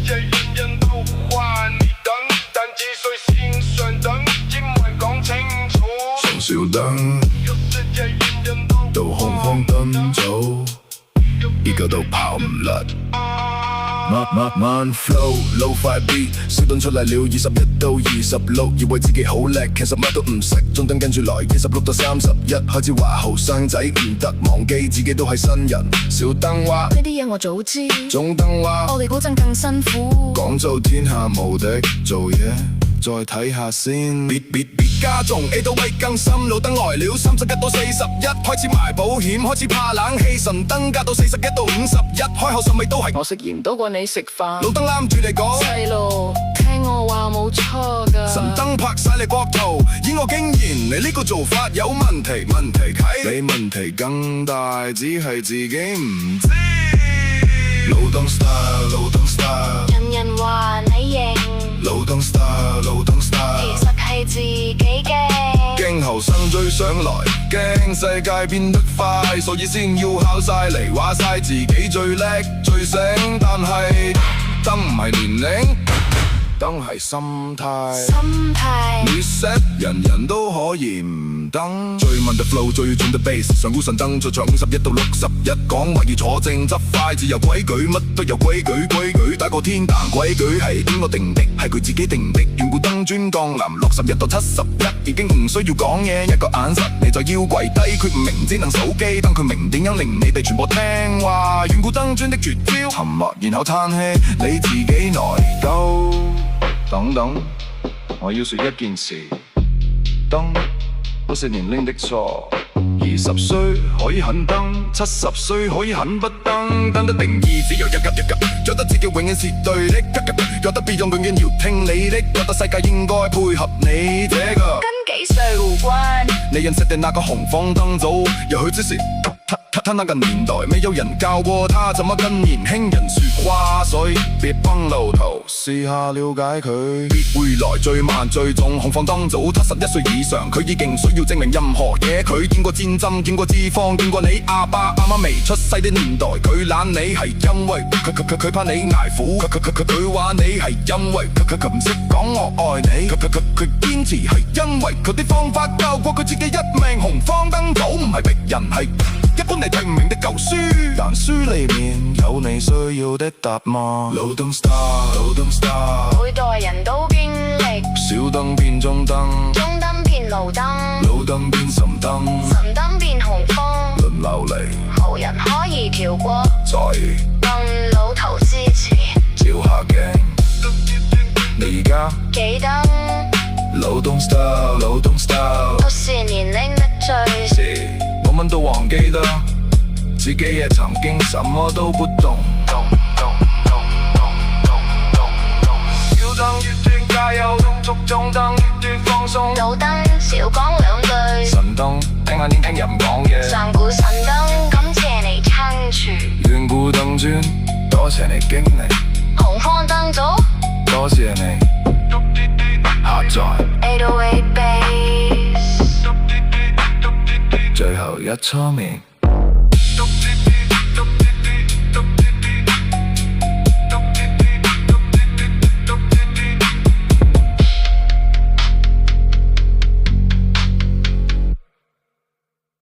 界人人都話你等，但幾歲先上等，英文講清楚。上小燈，世界人人到紅黃燈走，依家都跑唔甩。慢 flow， low 快 beat， 小燈出嚟了，21到26，以為自己好叻，其實乜都唔識。中燈跟住來，26到31，開始話後生仔唔得，忘記自己都係新人。小燈話呢啲嘢我早知，中燈話我哋嗰陣更辛苦。講做天下無敵，做嘢再睇下先。別加重 A 到位更深，路燈來了31到41，開始賣保險，開始怕冷氣。神燈加到41到51，開口甚味都係我食鹽多過你食飯。路燈攬住你講，細路聽我話冇錯㗎。神燈拍晒你膊頭，以我經驗，你呢個做法有問題。問題啟你問題更大，只係自己唔知。路燈 style， 路燈 style， 人人話你型。路燈 style， 路燈 style， 其實係自己嘅。驚後生追上來，驚世界變得快，所以先要考晒嚟，話晒自己最叻最醒。但係燈唔係年齡，燈係心態。心態 reset， 人人都可以唔登。最問的 flow， 最準的 bass， 上古神燈在場51到61，講話要坐正執快，自由規矩，乜都有規矩，打個天，但規矩係邊個定的？係佢自己定的。遠古燈專降臨61到71，已經唔需要講嘢，一個眼神你就要跪低。佢唔明只能手機，等佢明點樣令你哋全部聽話。遠古燈專的絕招，沉默然後嘆氣，你自己內疚。等等，我要說一件事，燈不是年齡的錯。20歲可以很燈，70歲可以很不燈。燈的定義只有一級，覺得自己永遠是對的，覺得別人永遠要聽你的，覺得世界應該配合你這個。跟幾歲無關，你認識的那個紅方燈組，由佢之時。他那個年代沒有人教過他怎麼跟年輕人說話，所以別崩路途，試下了解佢。別回來最慢最重，紅方燈組他11歲以上，佢已經需要證明任何嘢。佢見過戰爭，見過脂肪，見過你阿爸阿媽未出世的年代。佢懶你係因為佢怕你捱苦，佢話你係因為佢唔識講我愛你。佢堅持係因為佢啲方法教過佢自己一命。紅方燈組唔係逼人，係一般你睇唔明的舊書，但書裡面有你需要的答案。路燈 star， 路燈 star， 每代人都經歷。小燈變中燈，中燈變路燈，路燈變神燈，神燈變紅方，輪流嚟，後人可以跳過。在更老頭之前，照下鏡，你而家記得路燈 star， 路燈 star， 不是年齡的罪。是我們都忘記得自己也曾經什麼都不懂。小燈越斷加油，中燈越斷放鬆。路燈少講兩句，神燈聽下年輕人講嘢。上古神燈感謝你撐住，遠古燈專多謝你經歷，紅方燈組多謝你下載808 bass，最後一初面。